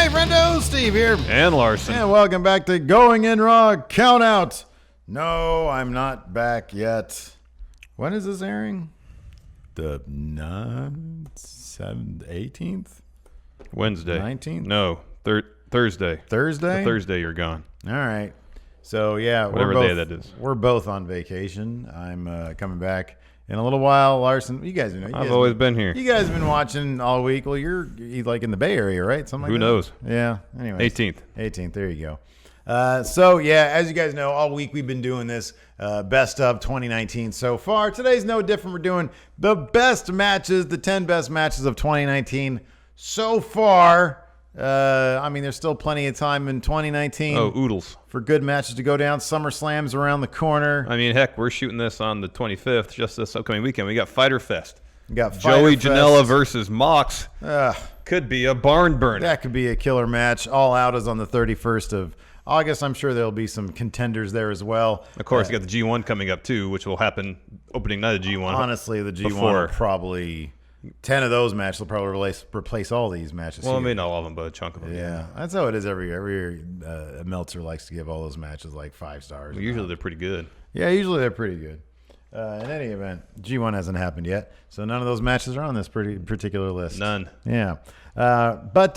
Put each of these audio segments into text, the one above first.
Hey, friendo, Steve here. And Larson. And welcome back to Going in Raw Countout. No, I'm not back yet. When is this airing? The 18th? Wednesday. 19th? No, Thursday. Thursday? The Thursday you're gone. All right. So, yeah. Whatever day that is. We're both on vacation. I'm coming back in a little while. Larson, you guys know. I've always been here. You guys have been watching all week. Well, you're like in the Bay Area, right? Something like Who that? knows? Yeah. Anyway. 18th. There you go. So, yeah, as you guys know, all week we've been doing this best of 2019 so far. Today's no different. We're doing the best matches, the 10 best matches of 2019 so far. I mean, there's still plenty of time in 2019. Oh, oodles. For good matches to go down. SummerSlam's around the corner. I mean, heck, we're shooting this on the 25th, just this upcoming weekend. We got Fighter Fest. We got Joey Fighter Janela Fest. versus Mox. Could be a barn burner. That could be a killer match. All Out is on the 31st of August. I'm sure there'll be some contenders there as well. Of course, you got the G1 coming up, too, which will happen opening night of G1. Honestly, the G1 will probably... 10 of those matches will probably replace all these matches. Well, here. Maybe not all of them, but a chunk of them. Yeah, that's how it is every year. Meltzer likes to give all those matches like 5 stars. Well, usually they're pretty good. Yeah, usually they're pretty good. In any event, G1 hasn't happened yet, so none of those matches are on this particular list. None. Yeah. But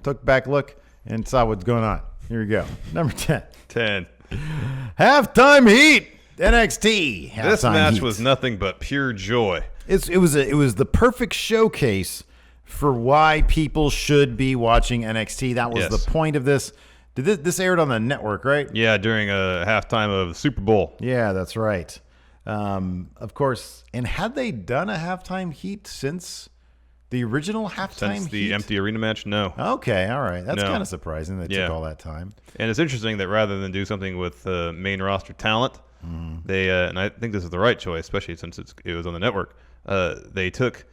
took back a look and saw what's going on. Here we go. Number 10. 10. Halftime Heat. NXT. Halftime This match Heat. was nothing but pure joy. It was the perfect showcase for why people should be watching NXT. That was the point of this. This aired on the network, right? Yeah, during a halftime of the Super Bowl. Yeah, that's right. Of course. And had they done a halftime Heat since the original halftime Since the Heat? empty arena match? No. Okay, all right. That's No. kind of surprising that it took all that time. And it's interesting that rather than do something with main roster talent, they and I think this is the right choice, especially since it was on the network. They took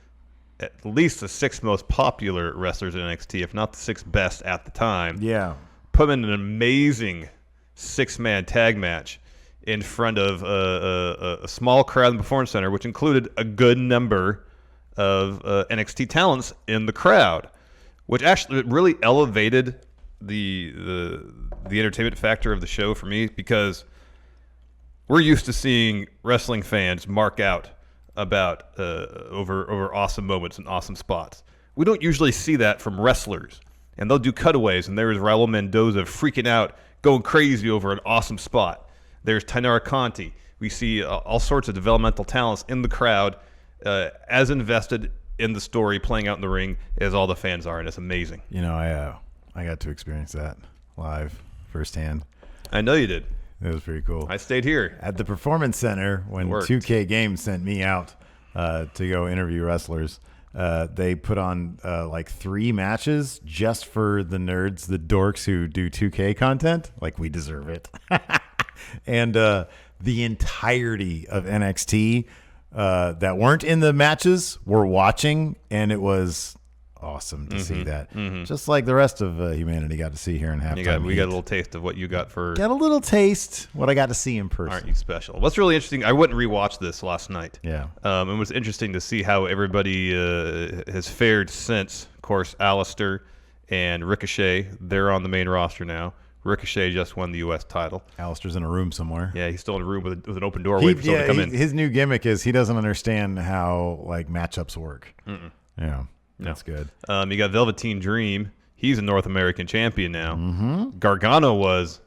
at least the 6 most popular wrestlers in NXT, if not the 6 best at the time. Yeah. Put them in an amazing 6-man tag match in front of a small crowd in the Performance Center, which included a good number of NXT talents in the crowd, which actually really elevated the entertainment factor of the show for me, because we're used to seeing wrestling fans mark out about over awesome moments and awesome spots. We don't usually see that from wrestlers, and they'll do cutaways, and there's Raul Mendoza freaking out, going crazy over an awesome spot. There's Tainara Conti. We see all sorts of developmental talents in the crowd, as invested in the story playing out in the ring as all the fans are, and it's amazing. You know, I got to experience that live firsthand. I know you did. It was pretty cool. I stayed here at the Performance Center when 2K Games sent me out to go interview wrestlers. They put on like 3 matches just for the nerds, the dorks who do 2K content. Like, we deserve it. And the entirety of NXT that weren't in the matches were watching, and it was awesome to see that. Just like the rest of humanity got to see here in halftime. We got a little taste of what you got for... Got a little taste what I got to see in person. Aren't you special? What's really interesting, I went and rewatched this last night. Yeah. It was interesting to see how everybody has fared since. Of course, Alistair and Ricochet, they're on the main roster now. Ricochet just won the U.S. title. Alistair's in a room somewhere. Yeah, he's still in a room with an open door waiting for someone to come in. His new gimmick is he doesn't understand how like matchups work. Yeah. That's good. You got Velveteen Dream. He's a North American champion now. Gargano was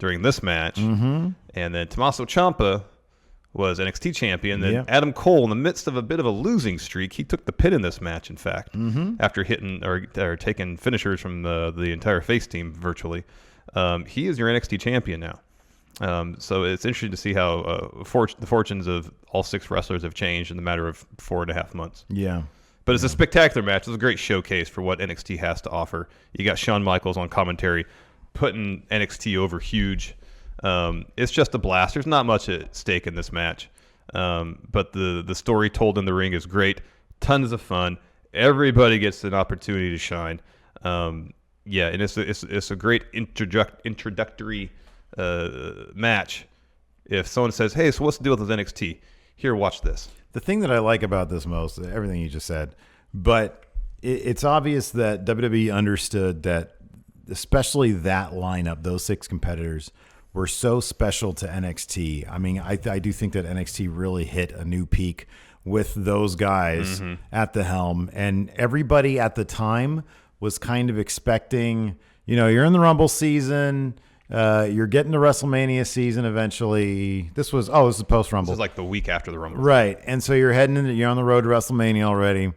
during this match. And then Tommaso Ciampa was NXT champion. Then Adam Cole, in the midst of a bit of a losing streak, he took the pin in this match, in fact, after hitting or taking finishers from the entire face team virtually. He is your NXT champion now. So it's interesting to see how the fortunes of all 6 wrestlers have changed in the matter of 4.5 months. Yeah. But it's a spectacular match. It's a great showcase for what NXT has to offer. You got Shawn Michaels on commentary putting NXT over huge. It's just a blast. There's not much at stake in this match. But the story told in the ring is great. Tons of fun. Everybody gets an opportunity to shine. And it's a great introductory match. If someone says, hey, so what's the deal with this NXT? Here, watch this. The thing that I like about this most, everything you just said, but it's obvious that WWE understood that especially that lineup, those 6 competitors were so special to NXT. I mean, I do think that NXT really hit a new peak with those guys at the helm. And everybody at the time was kind of expecting, you're in the Rumble season. You're getting to WrestleMania season eventually. This was post-Rumble. This is like the week after the Rumble. Right. And so you're on the road to WrestleMania already.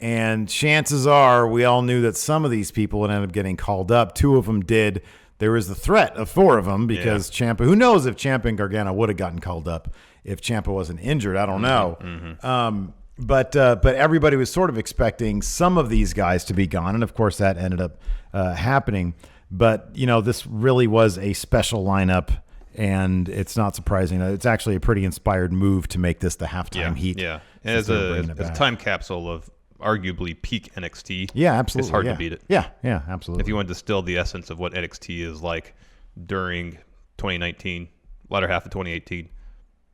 And chances are we all knew that some of these people would end up getting called up. 2 of them did. There was the threat of 4 of them because Ciampa, who knows if Ciampa and Gargano would have gotten called up if Ciampa wasn't injured. I don't know. But everybody was sort of expecting some of these guys to be gone. And, of course, that ended up happening. But, this really was a special lineup, and it's not surprising. It's actually a pretty inspired move to make this the halftime heat. Yeah, as a time capsule of arguably peak NXT. Yeah, absolutely. It's hard to beat it. Yeah, absolutely. If you want to distill the essence of what NXT is like during 2019, latter half of 2018,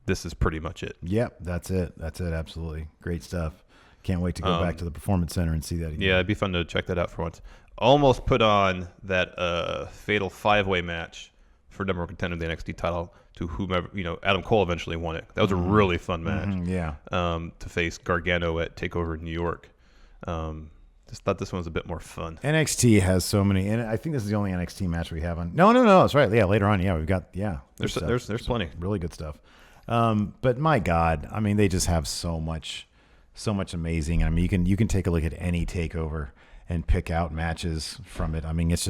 this is pretty much it. Yep, that's it. Absolutely. Great stuff. Can't wait to go back to the Performance Center and see that again. Yeah, it'd be fun to check that out for once. Almost put on that fatal 5-way match for number 1 contender of the NXT title to whomever, Adam Cole eventually won it. That was a really fun match. To face Gargano at TakeOver New York. Just thought this one was a bit more fun. NXT has so many, and I think this is the only NXT match we have on. No, that's right. Yeah, later on, we've got There's plenty, really good stuff. But my God, I mean, they just have so much amazing. I mean, you can take a look at any TakeOver and pick out matches from it. I mean, it's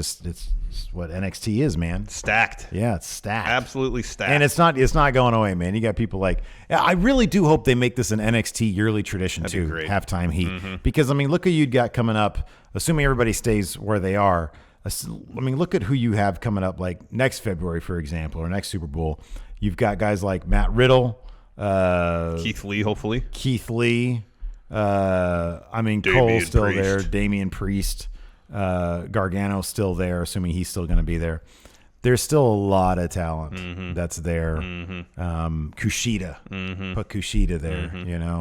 what NXT is, man. Stacked. Yeah, it's stacked. Absolutely stacked. And it's not going away, man. You got people like, I really do hope they make this an NXT yearly tradition too. Halftime heat. Because I mean, look who you'd got coming up, assuming everybody stays where they are. I mean, look at who you have coming up like next February, for example, or next Super Bowl. You've got guys like Matt Riddle, Keith Lee, hopefully. I mean, Cole's still there. Damian Priest, Gargano's still there, assuming he's still going to be there. There's still a lot of talent that's there. Kushida, put Kushida there.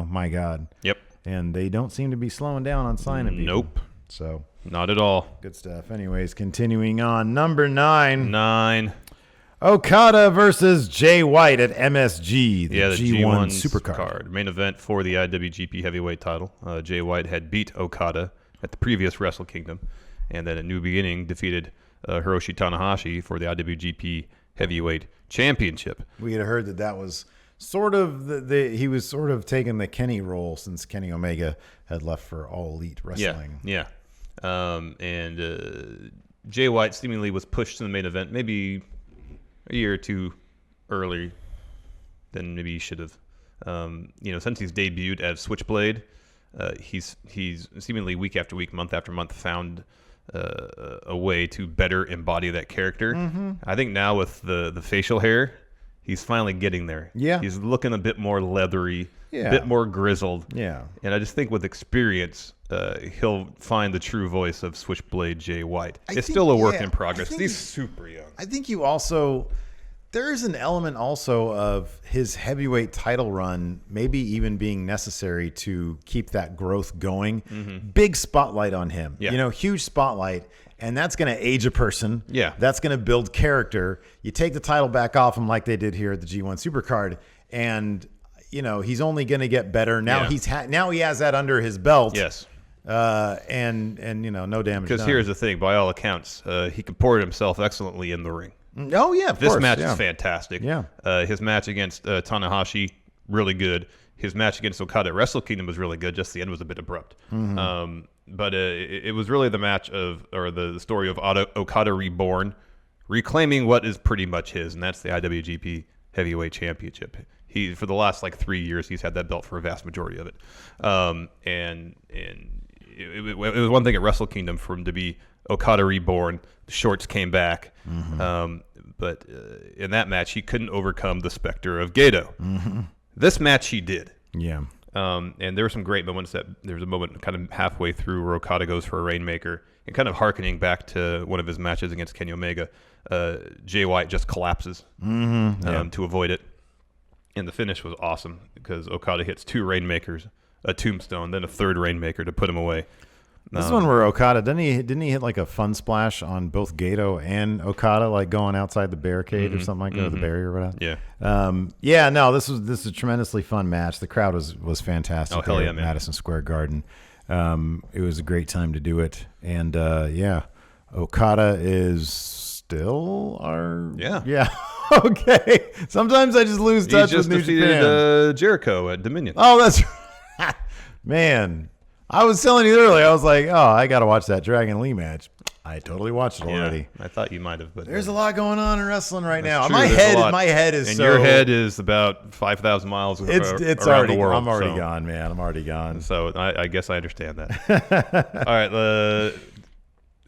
My God. Yep. And they don't seem to be slowing down on signing people. Nope. So not at all. Good stuff. Anyways, continuing on, number 9. OKADA versus Jay White at MSG, the G1 Supercard. Main event for the IWGP Heavyweight title. Jay White had beat OKADA at the previous Wrestle Kingdom, and then at New Beginning defeated Hiroshi Tanahashi for the IWGP Heavyweight Championship. We had heard that was sort of he was sort of taking the Kenny role since Kenny Omega had left for All Elite Wrestling. Yeah. And Jay White seemingly was pushed to the main event maybe a year or two earlier than maybe he should have. Since he's debuted as Switchblade, he's seemingly week after week, month after month found a way to better embody that character. I think now with the facial hair, he's finally getting there. Yeah. He's looking a bit more leathery, a bit more grizzled. Yeah. And I just think with experience, he'll find the true voice of Switchblade Jay White. It's still a work in progress. He's super young. I think there's an element also of his heavyweight title run maybe even being necessary to keep that growth going. Big spotlight on him. Yeah. Huge spotlight. And that's going to age a person. Yeah. That's going to build character. You take the title back off him like they did here at the G1 Supercard, and he's only going to get better. Now he has that under his belt. Yes. And no damage because done. Here's the thing, by all accounts, he comported himself excellently in the ring. Oh yeah, of course. This match is fantastic. Yeah. His match against Tanahashi, really good. His match against Okada at Wrestle Kingdom was really good. Just the end was a bit abrupt. But it was really the story of Okada reborn, reclaiming what is pretty much his, and that's the IWGP Heavyweight Championship. For the last 3 years, he's had that belt for a vast majority of it. And it was one thing at Wrestle Kingdom for him to be Okada reborn. The shorts came back. But in that match, he couldn't overcome the specter of Gato. This match he did. Yeah. And there were some great moments. There's a moment kind of halfway through where Okada goes for a Rainmaker, and kind of hearkening back to one of his matches against Kenny Omega, Jay White just collapses to avoid it. And the finish was awesome because Okada hits 2 Rainmakers, a Tombstone, then a third Rainmaker to put him away. This is one where Okada didn't he hit like a fun splash on both Gato and Okada, like going outside the barricade or something like that, or the barrier or whatever. Yeah. No, this is a tremendously fun match. The crowd was fantastic. Oh, hell yeah, man. Madison Square Garden. It was a great time to do it, and Okada is still our yeah. Okay. Sometimes I just lose touch with New Japan. He just defeated Jericho at Dominion. Oh, that's right. Man. I was telling you earlier, I was like, oh, I got to watch that Dragon Lee match. I totally watched it already. I thought you might have. But there's a lot going on in wrestling right now. True, my head is and so... your head is about 5,000 miles it's around already, the world. I'm already gone, man. I'm already gone. So I guess I understand that. All right.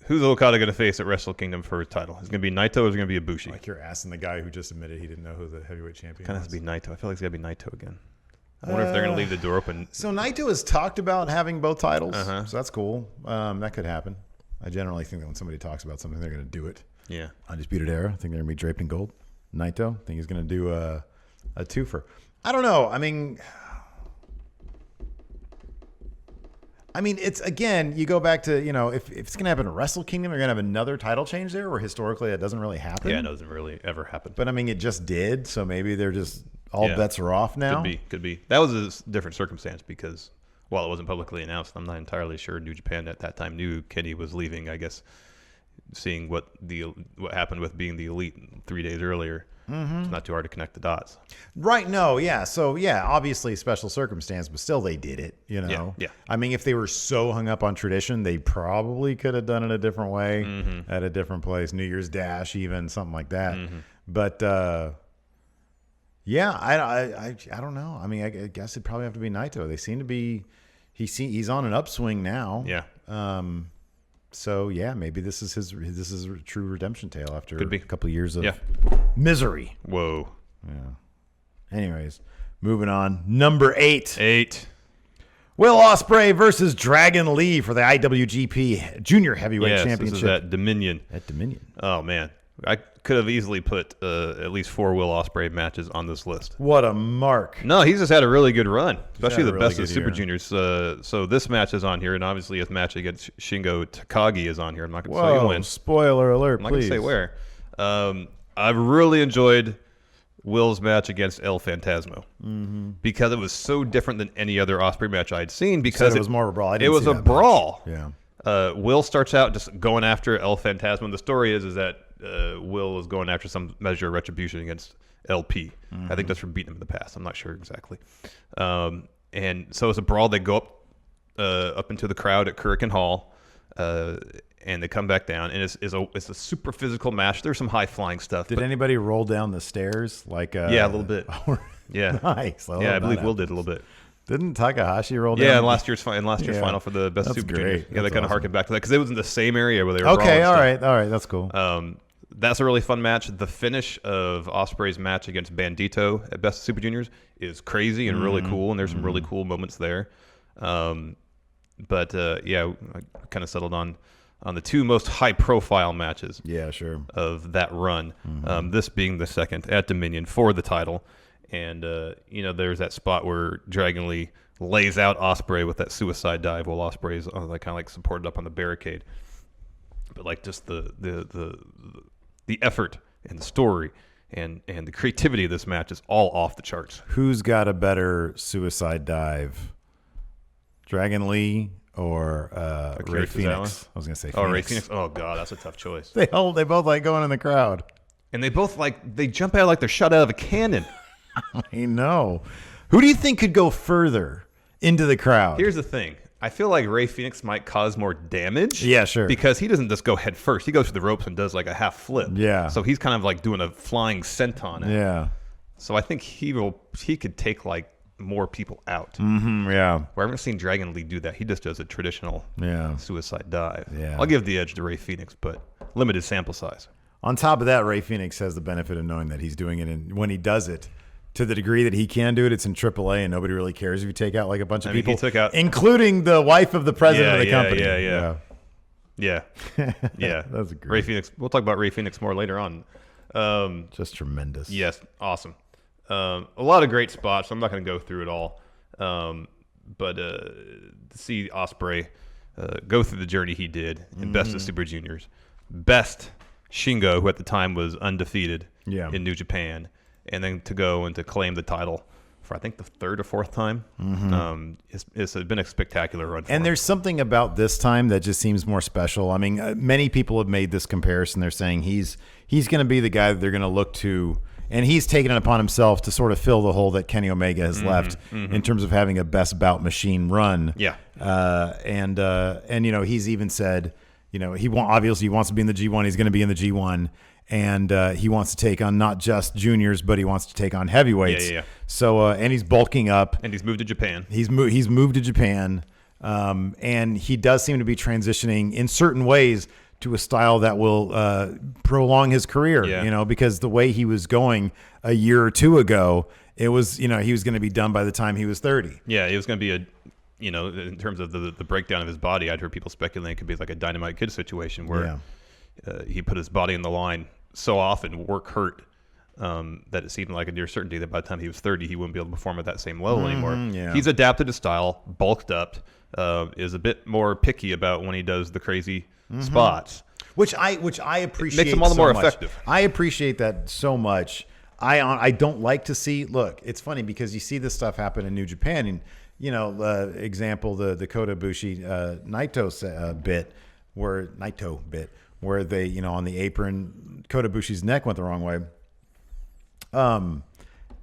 Who's Okada going to face at Wrestle Kingdom for his title? Is it going to be Naito or is it going to be Ibushi? Like you're asking the guy who just admitted he didn't know who the heavyweight champion kind of was. has to be Naito. I feel like it's got to be Naito again. I wonder if they're going to leave the door open. So Naito has talked about having both titles, so that's cool. That could happen. I generally think that when somebody talks about something, they're going to do it. Yeah. Undisputed Era, I think they're going to be draped in gold. Naito, I think he's going to do a twofer. I don't know. I mean, it's, again, you go back to, if it's going to happen at Wrestle Kingdom, you're going to have another title change there, where historically that doesn't really happen. Yeah, it doesn't really ever happen. But, it just did, so maybe they're just... All bets are off now? Could be. That was a different circumstance because while it wasn't publicly announced, I'm not entirely sure New Japan at that time knew Kenny was leaving. I guess seeing what happened with being the Elite 3 days earlier, it's not too hard to connect the dots. Right, no, yeah. So, obviously special circumstance, but still they did it, Yeah. If they were so hung up on tradition, they probably could have done it a different way at a different place. New Year's Dash even, something like that. But... yeah, I don't know. I guess it'd probably have to be Naito. They seem to be he's on an upswing now. Yeah. So yeah, maybe this is a true redemption tale after a couple of years of misery. Whoa. Yeah. Anyways, moving on. Number 8. Will Ospreay versus Dragon Lee for the IWGP Junior Heavyweight Championship. This is at Dominion. Oh man. I could have easily put at least 4 Will Ospreay matches on this list. What a mark. No, he's just had a really good run, especially the best of Super Juniors. So this match is on here, and obviously his match against Shingo Takagi is on here. I'm not going to tell you when. Spoiler alert, I'm not going to say where. I've really enjoyed Will's match against El Phantasmo because it was so different than any other Ospreay match I'd seen because it was more of a brawl. It was a brawl. Yeah. Will starts out just going after El Phantasmo. The story is that Will is going after some measure of retribution against LP. I think that's for beating him in the past. I'm not sure exactly. And so it's a brawl. They go up into the crowd at Kurikan Hall, and they come back down. And it's a super physical match. There's some high flying stuff. Did anybody roll down the stairs? Yeah, a little bit. Yeah, nice. I believe Will did a little bit. Didn't Takahashi roll down? Yeah, in last year's final for the best Super Junior. Yeah, they kind of harken back to that because it was in the same area where they were. Okay, all right, that's cool. That's a really fun match. The finish of Ospreay's match against Bandito at Best of Super Juniors is crazy and really cool, and there's some really cool moments there. But I kind of settled on the 2 most high-profile matches. Yeah, sure. Of that run. This being the second at Dominion for the title, and there's that spot where Dragon Lee lays out Ospreay with that suicide dive while Ospreay's kind of supported up on the barricade. But just the effort and the story and the creativity of this match is all off the charts. Who's got a better suicide dive, Dragon Lee or Ray Phoenix? I was gonna say Phoenix. Ray Phoenix. Oh god, that's a tough choice. They both like going in the crowd, and they both they jump out like they're shot out of a cannon. I know. Who do you think could go further into the crowd? Here's the thing. I feel like Ray Phoenix might cause more damage. Yeah, sure. Because he doesn't just go head first. He goes through the ropes and does a half flip. Yeah. So he's kind of doing a flying senton. Yeah. So I think he could take more people out. Yeah. Where I haven't seen Dragon Lee do that. He just does a traditional suicide dive. Yeah. I'll give the edge to Ray Phoenix, but limited sample size. On top of that, Ray Phoenix has the benefit of knowing that he's doing it, and when he does it, to the degree that he can do it, it's in AAA, and nobody really cares if you take out a bunch of people, he took out, including the wife of the president of the company. Yeah. That's great. Ray Phoenix. We'll talk about Ray Phoenix more later on. Just tremendous. Yes, awesome. A lot of great spots. I'm not going to go through it all. But to see Ospreay go through the journey he did in Best of Super Juniors. Best Shingo, who at the time was undefeated in New Japan, and then to go and to claim the title for I think the third or fourth time. It's been a spectacular run for him. And there's something about this time that just seems more special. I mean, many people have made this comparison. They're saying he's going to be the guy that they're going to look to, and he's taken it upon himself to sort of fill the hole that Kenny Omega has left in terms of having a best bout machine run. Yeah. And he's even said, obviously he wants to be in the G1. He's going to be in the G1. And he wants to take on not just juniors, but he wants to take on heavyweights. Yeah. So and he's bulking up. And he's moved to Japan. He's moved to Japan, and he does seem to be transitioning in certain ways to a style that will prolong his career. Yeah. Because the way he was going a year or two ago, it was he was going to be done by the time he was 30. Yeah, it was going to be in terms of the breakdown of his body. I'd heard people speculating it could be like a Dynamite Kid situation where. He put his body on the line so often, work hurt, that it seemed like a near certainty that by the time he was 30, he wouldn't be able to perform at that same level anymore. Yeah. He's adapted his style, bulked up, is a bit more picky about when he does the crazy spots. Which I appreciate. It makes him all the more effective. I appreciate that so much. I don't like to see. Look, it's funny because you see this stuff happen in New Japan, and example the Kota Ibushi Naito bit where they on the apron, Kota Ibushi's neck went the wrong way.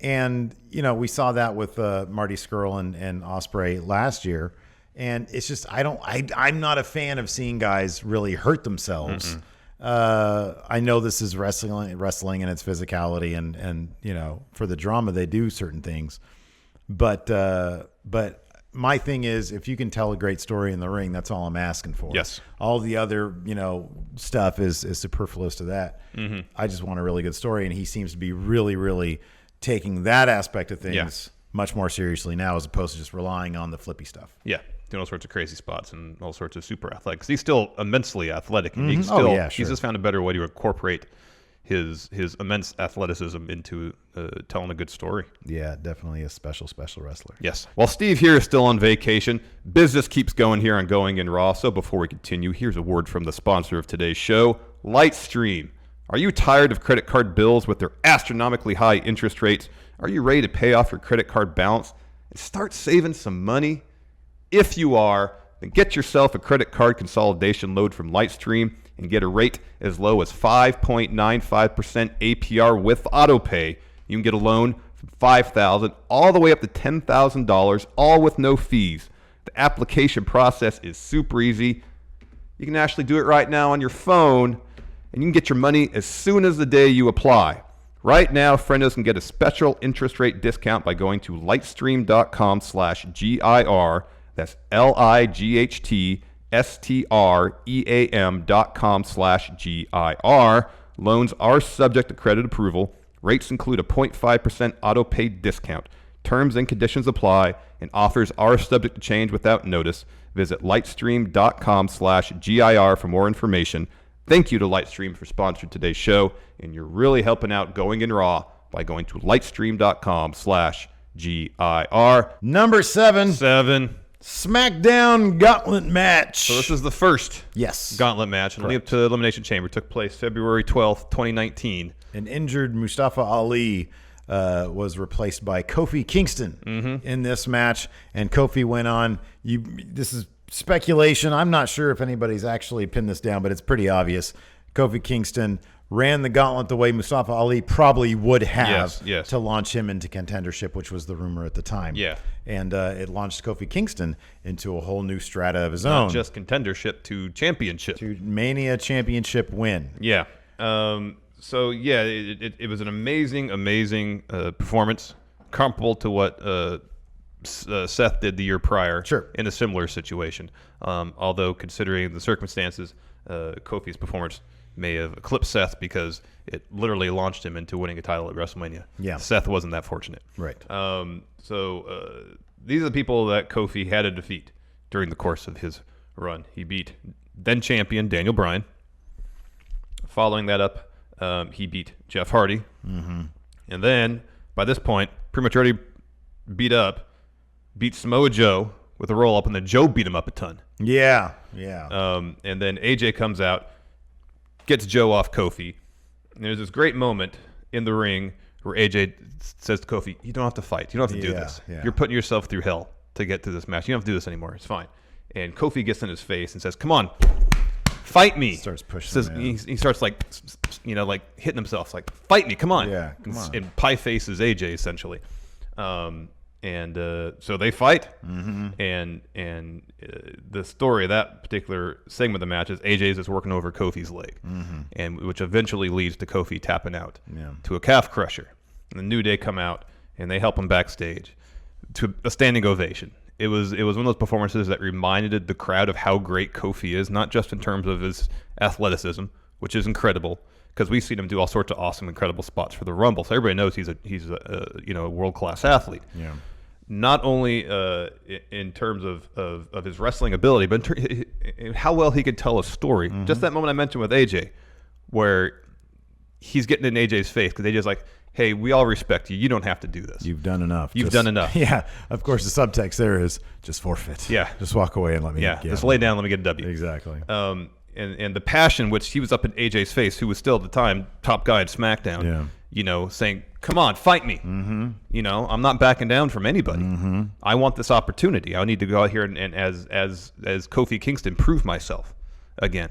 And we saw that with Marty Scurll and Ospreay last year. And it's just I'm not a fan of seeing guys really hurt themselves. I know this is wrestling and its physicality and for the drama they do certain things. But my thing is, if you can tell a great story in the ring, that's all I'm asking for. Yes. All the other, stuff is superfluous to that. I just want a really good story, and he seems to be really, really taking that aspect of things much more seriously now, as opposed to just relying on the flippy stuff. Yeah, doing all sorts of crazy spots and all sorts of super athletic. 'Cause he's still immensely athletic, and he's just found a better way to incorporate his immense athleticism into telling a good story. Yeah, definitely a special wrestler. Yes. While Steve here is still on vacation, business keeps going here on Going in Raw. So before we continue, here's a word from the sponsor of today's show, Lightstream. Are you tired of credit card bills with their astronomically high interest rates? Are you ready to pay off your credit card balance and start saving some money? If you are, then get yourself a credit card consolidation load from Lightstream and get a rate as low as 5.95% APR with autopay. You can get a loan from $5,000 all the way up to $10,000, all with no fees. The application process is super easy. You can actually do it right now on your phone, and you can get your money as soon as the day you apply. Right now, friendos can get a special interest rate discount by going to lightstream.com/GIR. That's lightstream.com/GIR. Loans are subject to credit approval. Rates include a 0.5% auto pay discount. Terms and conditions apply, and offers are subject to change without notice. Visit lightstream.com/GIR for more information. Thank you to Lightstream for sponsoring today's show, and you're really helping out Going in Raw by going to lightstream.com/GIR. Number 7. SmackDown Gauntlet match. So this is the first Gauntlet match in the lead up to Elimination Chamber. Took place February 12th, 2019. An injured Mustafa Ali was replaced by Kofi Kingston in this match, and Kofi went on. This is speculation. I'm not sure if anybody's actually pinned this down, but it's pretty obvious. Kofi Kingston ran the gauntlet the way Mustafa Ali probably would have to launch him into contendership, which was the rumor at the time. Yeah. And it launched Kofi Kingston into a whole new strata of his own. Not just contendership, to championship. To Mania championship win. Yeah. So, yeah, it was an amazing performance, comparable to what Seth did the year prior in a similar situation. Although, considering the circumstances, Kofi's performance may have eclipsed Seth because it literally launched him into winning a title at WrestleMania. Yeah. Seth wasn't that fortunate. Right. So these are the people that Kofi had to defeat during the course of his run. He beat then champion Daniel Bryan. Following that up, he beat Jeff Hardy. And then, by this point, pretty much already beat Samoa Joe with a roll up, and then Joe beat him up a ton. Yeah. And then AJ comes out, gets Joe off Kofi. And there's this great moment in the ring where AJ says to Kofi, "You don't have to fight. You don't have to do this. You're putting yourself through hell to get to this match. You don't have to do this anymore. It's fine." And Kofi gets in his face and says, "Come on, fight me." Starts pushing. He starts like hitting himself, like, "Fight me, come on." Yeah, come on. And pie faces AJ essentially. So they fight, and the story of that particular segment of the match is AJ's is working over Kofi's leg, and which eventually leads to Kofi tapping out to a calf crusher. And the New Day come out and they help him backstage to a standing ovation. It was one of those performances that reminded the crowd of how great Kofi is, not just in terms of his athleticism, which is incredible, because we've seen him do all sorts of awesome, incredible spots for the Rumble. So everybody knows he's a world-class athlete. Yeah. Not only in terms of his wrestling ability, but in how well he could tell a story. Just that moment I mentioned with AJ, where he's getting in AJ's face, because AJ's like, "Hey, we all respect you. You don't have to do this. You've done enough. You've done enough." Yeah. Of course, the subtext there is just forfeit. Yeah. Just walk away and let me. Yeah. Just lay down. Let me get a W. Exactly. And the passion which he was up in AJ's face, who was still at the time top guy at SmackDown. Yeah. Saying, "Come on, fight me." I'm not backing down from anybody. I want this opportunity. I need to go out here and as Kofi Kingston, prove myself again.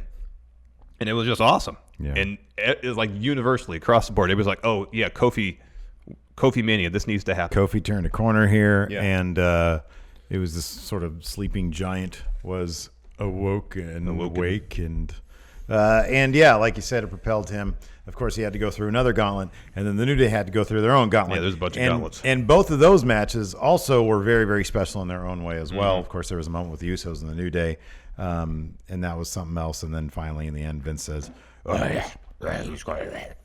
And it was just awesome. Yeah. And it was like universally across the board. It was like, "Oh yeah, Kofi Mania. This needs to happen." Kofi turned a corner here, and it was this sort of sleeping giant was awake, and yeah, like you said, it propelled him. Of course, he had to go through another gauntlet, and then the New Day had to go through their own gauntlet. Yeah, there's a bunch of gauntlets. And both of those matches also were very, very special in their own way as well. Of course, there was a moment with the Usos and the New Day, and that was something else. And then finally, in the end, Vince says, He's got it.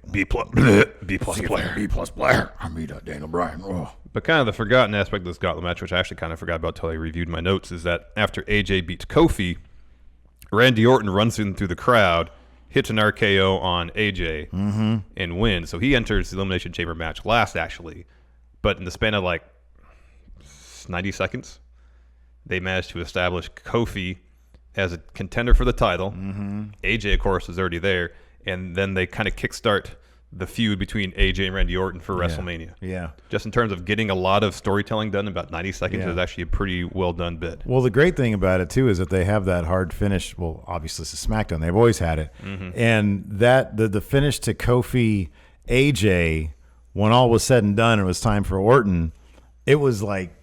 B plus player. B plus player. I mean, Daniel Bryan. Oh. But kind of the forgotten aspect of this gauntlet match, which I actually kind of forgot about until I reviewed my notes, is that after AJ beats Kofi, Randy Orton runs in through the crowd, hits an RKO on AJ, and wins. So he enters the Elimination Chamber match last, actually. But in the span of like 90 seconds, they managed to establish Kofi as a contender for the title. AJ, of course, is already there. And then they kind of kickstart the feud between AJ and Randy Orton for WrestleMania. Yeah. Just in terms of getting a lot of storytelling done in about 90 seconds, is actually a pretty well done bit. Well, the great thing about it, too, is that they have that hard finish. Well, obviously, it's a SmackDown. They've always had it. And that the finish to Kofi AJ, when all was said and done, it was time for Orton, it was like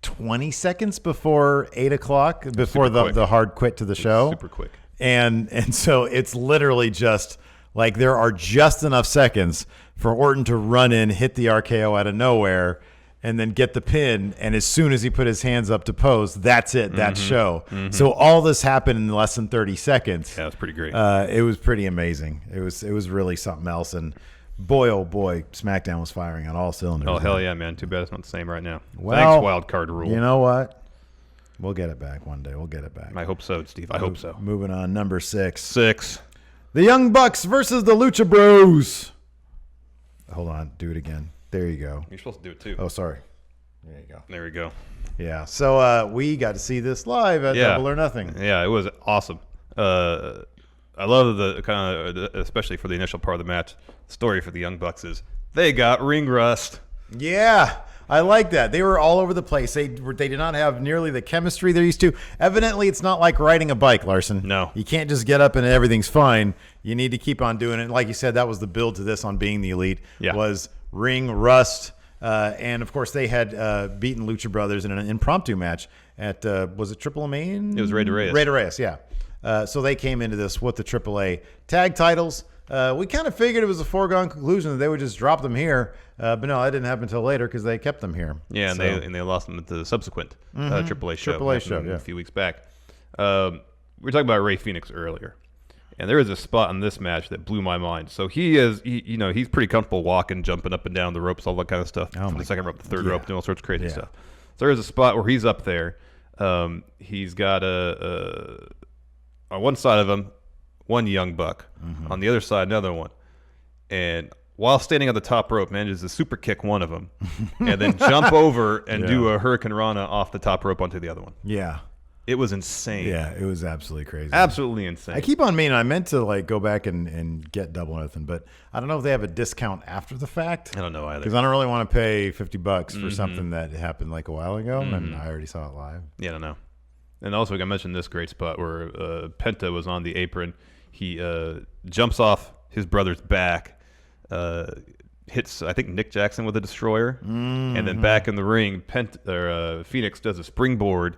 20 seconds before 8 o'clock, before the hard quit to the show. Super quick. And so it's literally just like there are just enough seconds for Orton to run in, hit the RKO out of nowhere, and then get the pin. And as soon as he put his hands up to pose, that's it. That show. So all this happened in less than 30 seconds. Yeah, it's pretty great. It was pretty amazing. It was really something else. And boy, oh boy, SmackDown was firing on all cylinders. Oh, hell yeah, man. Too bad it's not the same right now. Well, thanks, Wild Card Rule. You know what? We'll get it back one day. We'll get it back. I hope so, Steve. I hope so. Moving on, number 6. 6. The Young Bucks versus the Lucha Bros. Hold on. Do it again. There you go. You're supposed to do it, too. Oh, sorry. There you go. There we go. Yeah. So we got to see this live at Double or Nothing. Yeah, it was awesome. I love the kind of, especially for the initial part of the match, story for the Young Bucks is they got ring rust. Yeah. I like that. They were all over the place. They did not have nearly the chemistry they're used to. Evidently, it's not like riding a bike, Larson. No. You can't just get up and everything's fine. You need to keep on doing it. Like you said, that was the build to this on Being the Elite, was ring rust. And, of course, they had beaten Lucha Brothers in an impromptu match at, was it Triple Main? It was Rey de Reyes. Rey de Reyes, yeah. So they came into this with the AAA tag titles. We kind of figured it was a foregone conclusion that they would just drop them here. But no, that didn't happen until later because they kept them here. Yeah, and they lost them at the subsequent AAA show. A few weeks back. We were talking about Rey Fenix earlier. And there is a spot in this match that blew my mind. So he's pretty comfortable walking, jumping up and down the ropes, all that kind of stuff. From the second rope to the third rope, doing all sorts of crazy stuff. So there is a spot where he's up there. He's got on one side of him, one young buck. On the other side, another one. And while standing on the top rope, manages to super kick one of them and then jump over and do a Hurricane Rana off the top rope onto the other one. Yeah. It was insane. Yeah, it was absolutely crazy. Absolutely insane. I keep on meaning I meant to like go back and get Double or Nothing, but I don't know if they have a discount after the fact. I don't know either. Because I don't really want to pay $50 for something that happened like a while ago, and I already saw it live. Yeah, I don't know. And also, I mentioned this great spot where Penta was on the apron. He jumps off his brother's back, hits, I think, Nick Jackson with a destroyer, and then back in the ring, Phoenix does a springboard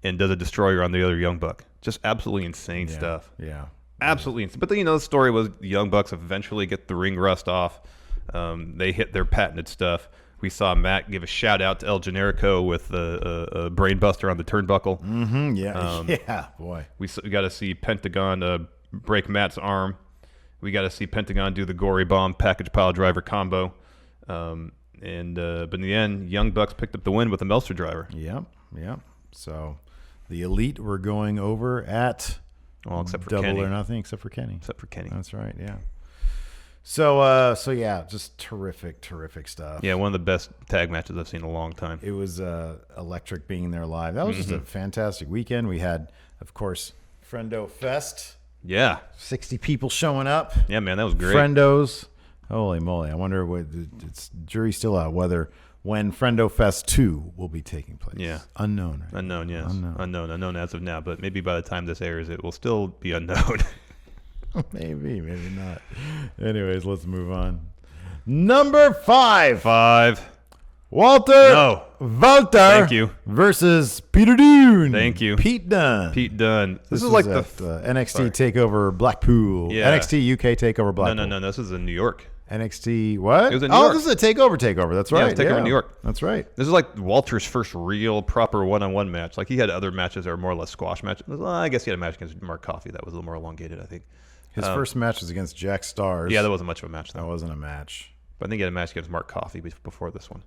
and does a destroyer on the other Young Buck. Just absolutely insane stuff. Yeah. Absolutely insane. But then, the story was the Young Bucks eventually get the ring rust off. They hit their patented stuff. We saw Matt give a shout out to El Generico with a brainbuster on the turnbuckle. Yeah, boy. We got to see Pentagon break Matt's arm. We got to see Pentagon do the gory bomb package pile driver combo. But in the end, Young Bucks picked up the win with a Meltzer driver. Yep. So the Elite were going over at except for Double Kenny. or Nothing, except for Kenny. That's right. Yeah. So yeah, just terrific stuff. Yeah, one of the best tag matches I've seen in a long time. It was electric being there live. That was just a fantastic weekend. We had, of course, Friendo Fest. Yeah. 60 people showing up. Yeah, man, that was great. Friendos. Holy moly. I wonder it's jury's still out when Friendo Fest 2 will be taking place. Yeah. Unknown. Right? Unknown, yes. Unknown as of now, but maybe by the time this airs, it will still be unknown. maybe not. Anyways, let's move on. Number 5. Walter Thank you. versus Peter Dunne. Thank you. Pete Dunne. This is like at, NXT TakeOver Blackpool. Yeah. NXT UK TakeOver Blackpool. No. This is in New York. NXT what? It was in New York. This is a TakeOver. That's right. Yeah, TakeOver New York. That's right. This is like Walter's first real proper one-on-one match. Like he had other matches that were more or less squash matches. Well, I guess he had a match against Mark Coffey that was a little more elongated, I think. His first match was against Jack Stars. Yeah, that wasn't much of a match, though. That wasn't a match. But I think he had a match against Mark Coffey before this one.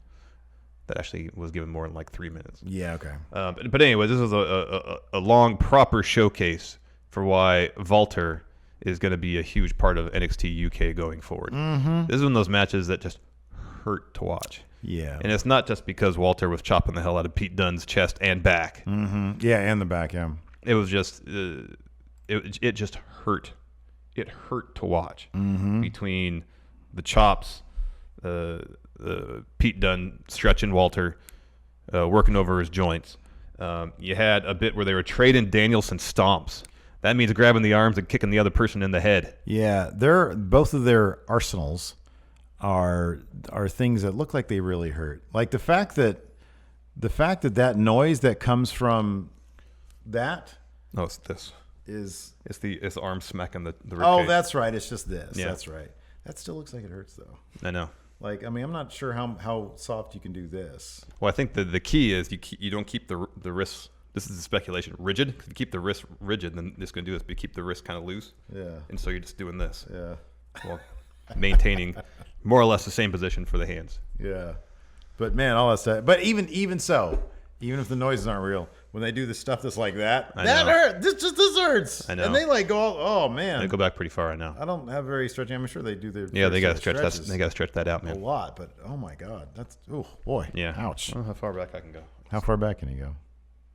That actually was given more than like 3 minutes. Yeah, okay. But anyway, this was a long, proper showcase for why Walter is going to be a huge part of NXT UK going forward. This is one of those matches that just hurt to watch. Yeah. And it's not just because Walter was chopping the hell out of Pete Dunne's chest and back. Yeah, and the back, yeah. It was just, it just hurt. It hurt to watch between the chops, Pete Dunne stretching Walter, working over his joints. You had a bit where they were trading Danielson stomps. That means grabbing the arms and kicking the other person in the head. Yeah, both of their arsenals are things that look like they really hurt. Like the fact that that noise that comes from that. No, it's this. It's the arm smacking the rib Oh, cage. That's right. It's just this. Yeah. That's right. That still looks like it hurts though. I know. Like, I mean, I'm not sure how soft you can do this. Well, I think the key is you don't keep the wrists. This is the speculation. Rigid. If you keep the wrist rigid, then this going to do this. But you keep the wrist kind of loose. Yeah. And so you're just doing this. Yeah. Well, maintaining more or less the same position for the hands. Yeah. But man, all that stuff. But even so, even if the noises aren't real, when they do the stuff that's like that hurts. This hurts. I know. And they like go, oh man. They go back pretty far. I know. I don't have very stretching. I'm sure they do their. Yeah, they got to stretch that. They got to stretch that out, man. A lot, but oh my god, that's boy. Yeah. Ouch. Well, how far back I can go? How far back can you go?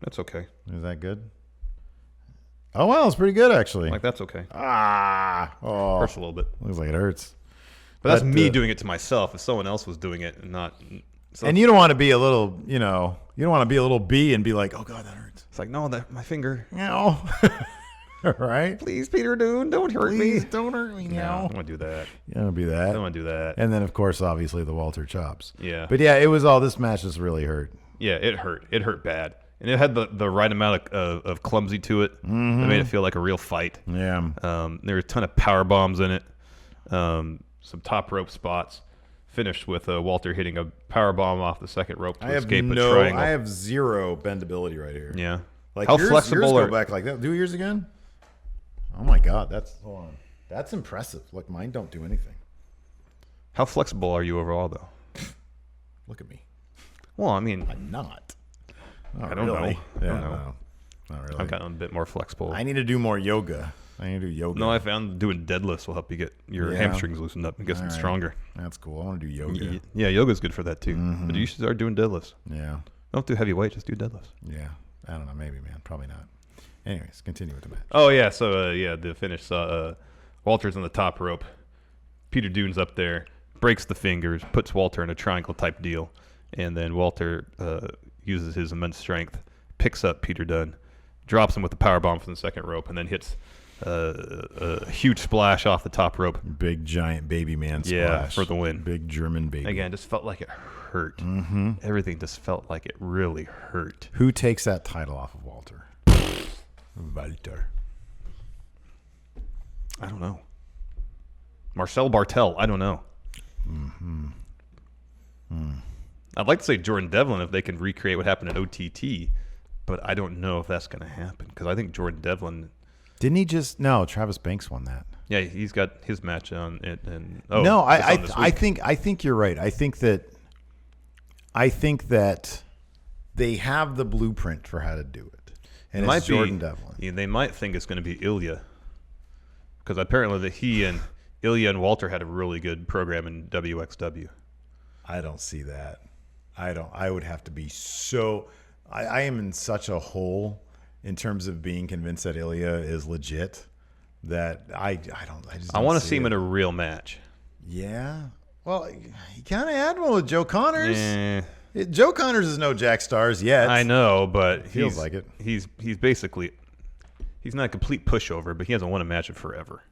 That's okay. Is that good? Oh wow, it's pretty good actually. Like that's okay. Oh, hurts a little bit. Looks like it hurts. But that's me doing it to myself. If someone else was doing it and not. So and you don't want to be a little, you don't want to be a little bee and be like, oh god, that hurts. It's like no, my finger. No. Right? Please, Peter Dunne, don't hurt me. Don't hurt me now. I don't want to do that. You don't be that. I don't want to do that. And then of course, obviously the Walter chops. Yeah. But yeah, it was all this match just really hurt. Yeah, it hurt. It hurt bad. And it had the right amount of clumsy to it. That made it feel like a real fight. Yeah. There were a ton of power bombs in it. Some top rope spots. Finished with Walter hitting a power bomb off the second rope to escape a triangle. I have zero bendability right here. Yeah. Like how yours flexible go back like that. Do yours again? Oh my god, hold on. That's impressive. Look, mine don't do anything. How flexible are you overall though? Look at me. Well, I mean, I'm not. I don't know. Yeah, no, not really. I've gotten a bit more flexible. I need to do more yoga. I need to do yoga. No, I found doing deadlifts will help you get your hamstrings loosened up and get them stronger. That's cool. I want to do yoga. Yeah, yoga's good for that too. But you should start doing deadlifts. Yeah. Don't do heavy weight, just do deadlifts. Yeah. I don't know. Maybe, man. Probably not. Anyways, continue with the match. Oh, yeah. So, the finish. Walter's on the top rope. Peter Dunne's up there, breaks the fingers, puts Walter in a triangle type deal. And then Walter uses his immense strength, picks up Peter Dunne, drops him with the powerbomb from the second rope, and then hits a huge splash off the top rope. Big, giant baby man splash. Yeah, for the win. Big German baby. Again, just felt like it hurt. Everything just felt like it really hurt. Who takes that title off of Walter? Walter. I don't know. Marcel Bartel. I don't know. I'd like to say Jordan Devlin if they can recreate what happened at OTT, but I don't know if that's going to happen because I think Jordan Devlin. Didn't he just? No, Travis Banks won that. Yeah, he's got his match on it. I think you're right. I think that they have the blueprint for how to do it, and it's Jordan Devlin. Yeah, they might think it's going to be Ilya because apparently he and Ilya and Walter had a really good program in WXW. I don't see that. I would have to be so. I am in such a hole in terms of being convinced that Ilya is legit that I want to see him in a real match. Yeah. Well, he kind of had one with Joe Connors. Joe Connors is no Jack Stars yet. I know, but it feels like it. He's basically not a complete pushover, but he hasn't won a match in forever.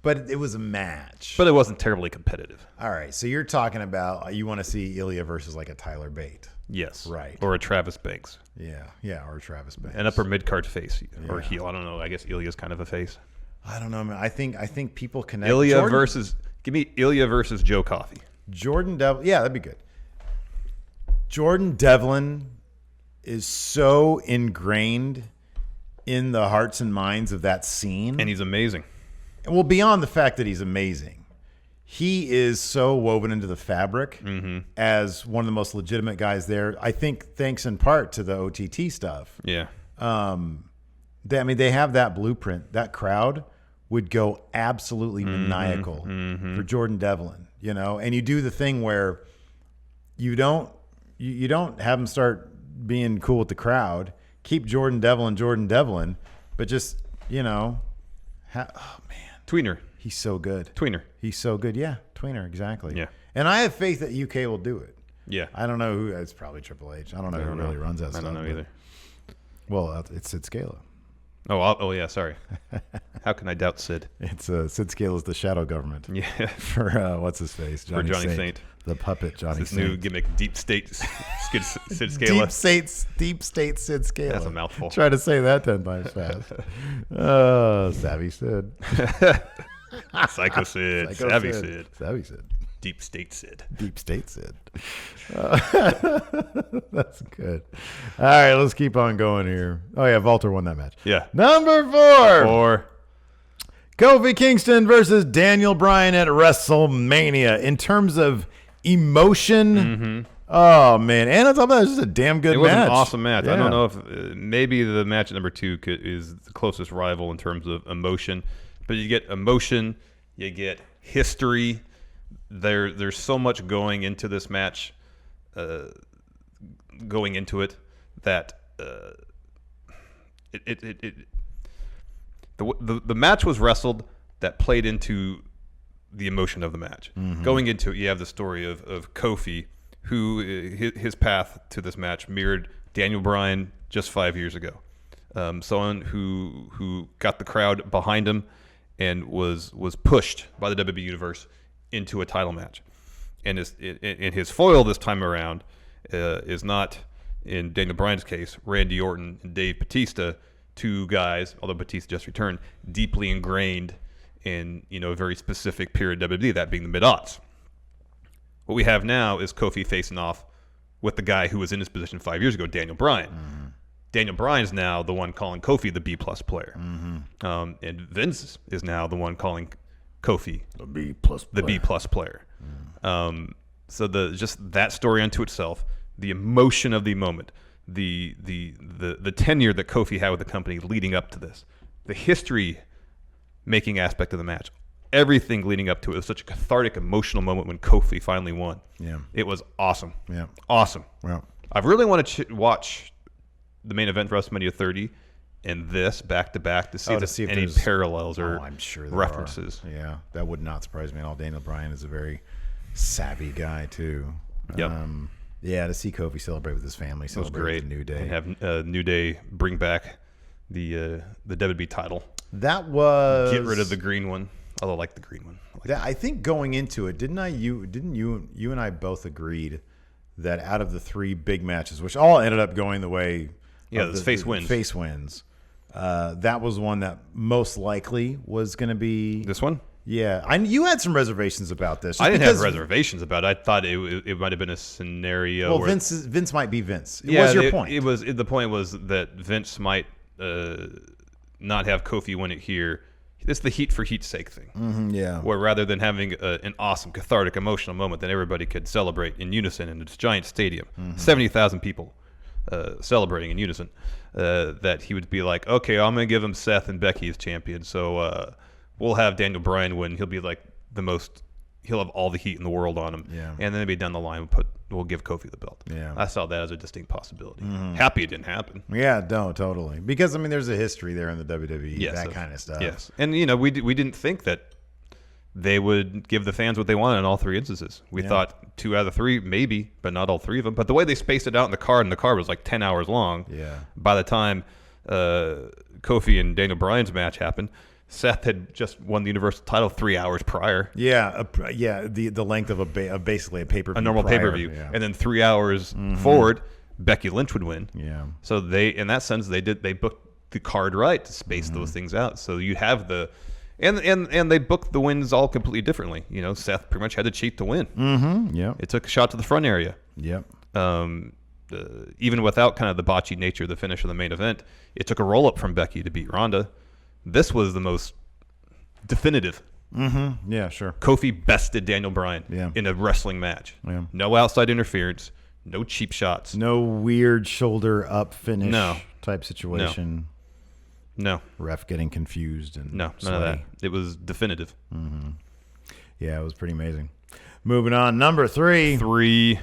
But it was a match. But it wasn't terribly competitive. All right. So you're talking about you want to see Ilya versus like a Tyler Bate. Yes. Right. Or a Travis Banks. Yeah, or a Travis Banks. An upper mid-card face or heel. I don't know. I guess Ilya's kind of a face. I don't know, man. I think people connect. Give me Ilya versus Joe Coffey. Jordan Devlin. Yeah, that'd be good. Jordan Devlin is so ingrained in the hearts and minds of that scene. And he's amazing. Well, beyond the fact that he's amazing, he is so woven into the fabric as one of the most legitimate guys there. I think thanks in part to the OTT stuff. Yeah. They have that blueprint. That crowd would go absolutely maniacal for Jordan Devlin, and you do the thing where you don't have him start being cool with the crowd. Keep Jordan Devlin, but just, oh man. Tweener. He's so good. Tweener. He's so good. Yeah, Tweener, exactly. Yeah. And I have faith that UK will do it. Yeah. I don't know who. It's probably Triple H. I don't know who really runs that stuff. I don't know either. Well, it's Sid Scala. Oh, yeah, sorry. How can I doubt Sid? It's Sid Scala's the shadow government. Yeah. For what's his face? Johnny Saint. The puppet Johnny this Saint. New gimmick, Deep State Sid Scala. Deep State Sid Scala. That's a mouthful. Try to say that 10 times fast. Savvy Sid. Psycho Sid. Savvy Sid. Savvy Sid. Deep State Sid. Deep State Sid. That's good. All right, let's keep on going here. Oh, yeah, Walter won that match. Yeah. Number 4. Kofi Kingston versus Daniel Bryan at WrestleMania. In terms of emotion, oh, man. And on top of that, it was just a damn good match. It was an awesome match. Yeah. I don't know if maybe the match at number 2 is the closest rival in terms of emotion. But you get emotion, you get history. There's so much going into this match, going into it that the match was wrestled that played into the emotion of the match. Going into it, you have the story of Kofi, who his path to this match mirrored Daniel Bryan just 5 years ago. Someone who got the crowd behind him and was pushed by the WWE Universe into a title match. And his foil this time around is not, in Daniel Bryan's case, Randy Orton and Dave Batista, two guys, although Batista just returned, deeply ingrained in a very specific period of WWE, that being the mid-aughts. What we have now is Kofi facing off with the guy who was in his position 5 years ago, Daniel Bryan. Daniel Bryan is now the one calling Kofi the B-plus player. And Vince is now the one calling Kofi the B-plus player. So just that story unto itself, the emotion of the moment, the tenure that Kofi had with the company leading up to this, the history-making aspect of the match. Everything leading up to it was such a cathartic, emotional moment when Kofi finally won. Yeah. It was awesome. Yeah. Awesome. Yeah. I really want to watch the main event for WrestleMania 30 and this back-to-back to see if any parallels or I'm sure references. Yeah, that would not surprise me at all. Daniel Bryan is a very savvy guy, too. Yep. Yeah, to see Kofi celebrate with his family, celebrate with the New Day. And have New Day bring back the WWE title. That was... Get rid of the green one. Although I like the green one. I think going into it, didn't you and I both agreed that out of the 3 big matches, which all ended up going the way the face wins. Face wins. That was one that most likely was going to be this one. Yeah, you had some reservations about this. I didn't have reservations about it. I thought it might have been a scenario. Well, where Vince might be Vince. What was your point? The point was that Vince might not have Kofi win it here. It's the heat for heat's sake thing. Yeah. Where rather than having an awesome, cathartic, emotional moment that everybody could celebrate in unison in this giant stadium, 70,000 people celebrating in unison, that he would be like, okay, I'm going to give him Seth and Becky as champion. So we'll have Daniel Bryan win. He'll be like he'll have all the heat in the world on him. Yeah. And then maybe down the line we'll give Kofi the belt. Yeah. I saw that as a distinct possibility. Happy it didn't happen. Yeah, no, totally. Because there's a history there in the WWE, that kind of stuff. Yes. And we didn't think that they would give the fans what they wanted in all 3 instances. We thought 2 out of 3 maybe, but not all 3 of them. But the way they spaced it out in the card, and the card was like 10 hours long. Yeah. By the time Kofi and Daniel Bryan's match happened, Seth had just won the Universal title 3 hours prior. Yeah, the length of basically a pay-per-view. A normal pay-per-view. Yeah. And then 3 hours forward, Becky Lynch would win. Yeah. So in that sense, they booked the card right to space those things out. So you have and they booked the wins all completely differently. Seth pretty much had to cheat to win. Yeah. It took a shot to the front area. Yep. Even without kind of the botchy nature of the finish of the main event, it took a roll-up from Becky to beat Ronda. This was the most definitive. Yeah, sure. Kofi bested Daniel Bryan in a wrestling match. Yeah. No outside interference. No cheap shots. No weird shoulder up finish type situation. No. Ref getting confused and none of that. It was definitive. Yeah, it was pretty amazing. Moving on, number 3. 3.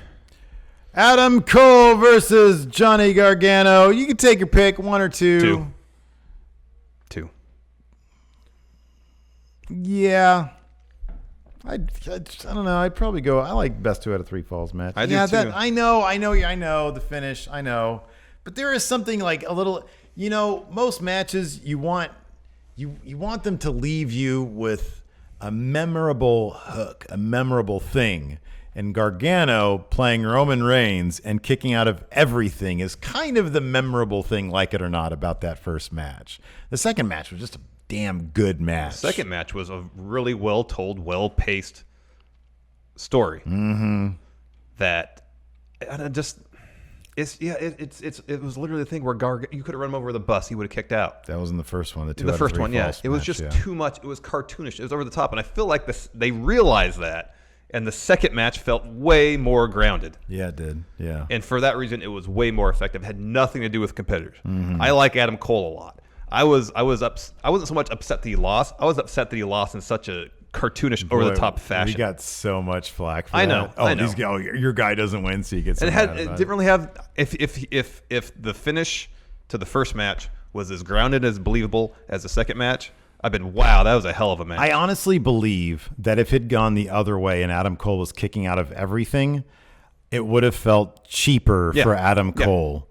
Adam Cole versus Johnny Gargano. You can take your pick, 1 or 2. 2. Yeah. I don't know. I'd probably go. I like best 2 out of 3 falls match. I do too. I know the finish. I know, but there is something like a little. Most matches you want them to leave you with a memorable hook, a memorable thing. And Gargano playing Roman Reigns and kicking out of everything is kind of the memorable thing, like it or not, about that first match. The second match was just a damn good match. The second match was a really well-told, well-paced story. That it was literally the thing where you could have run him over with a bus, he would have kicked out. That was in the first one. The first one, yeah. It was just too much. It was cartoonish. It was over the top, and I feel like they realized that. And the second match felt way more grounded. Yeah, it did. Yeah. And for that reason, it was way more effective. It had nothing to do with competitors. I like Adam Cole a lot. I wasn't so much upset that he lost. I was upset that he lost in such a cartoonish, over-the-top fashion. He got so much flack for that. I know. Your guy doesn't win, so you get. It didn't really have. If the finish to the first match was as grounded as believable as the second match, I've been, wow, that was a hell of a match. I honestly believe that if it had gone the other way and Adam Cole was kicking out of everything, it would have felt cheaper for Adam Cole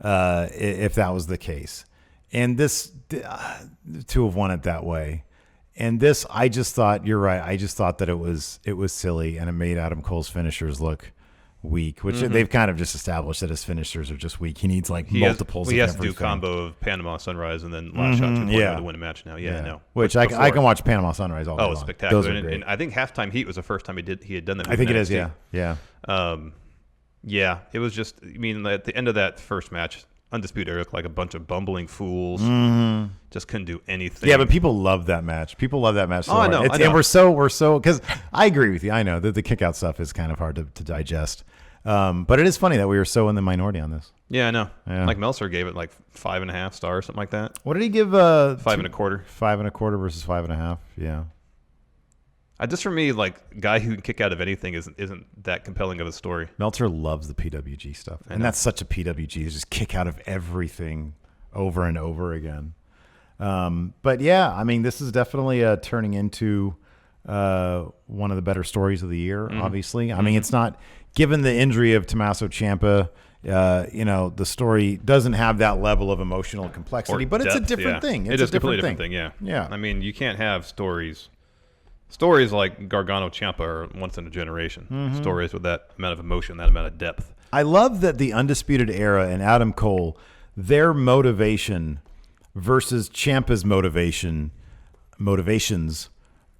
if that was the case. And this, to have won it that way. And this, I just thought, you're right, I just thought that it was silly, and it made Adam Cole's finishers look weak, which they've kind of just established that his finishers are just weak. He needs multiples. He has to do a combo of Panama Sunrise and then last shot to win a match now. Yeah, no. Which I can watch Panama Sunrise all day long. It's spectacular. And I think Halftime Heat was the first time he had done that. I think it is. Yeah. Yeah. It was just. I mean, at the end of that first match, Undisputed Era looked like a bunch of bumbling fools. Just couldn't do anything. Yeah, but people love that match. People love that match. So I know. And we're so because I agree with you. I know that the kick out stuff is kind of hard to digest. But it is funny that we were so in the minority on this. Yeah, I know. Yeah. Like Meltzer gave it like 5.5 stars, something like that. What did he give? 5.25. 5.25 versus 5.5. Yeah. Just for me, like guy who can kick out of anything isn't that compelling of a story. Meltzer loves the PWG stuff, and that's such a PWG. Is just kick out of everything over and over again. But yeah, I mean, this is definitely turning into one of the better stories of the year. Obviously, I mean, it's not given the injury of Tommaso Ciampa. The story doesn't have that level of emotional complexity, but it's a different thing. It's a completely different thing. Yeah. Yeah. I mean, you can't have stories like Gargano Ciampa are once in a generation. Stories with that amount of emotion, that amount of depth. I love that the Undisputed Era and Adam Cole, their motivation versus Ciampa's motivations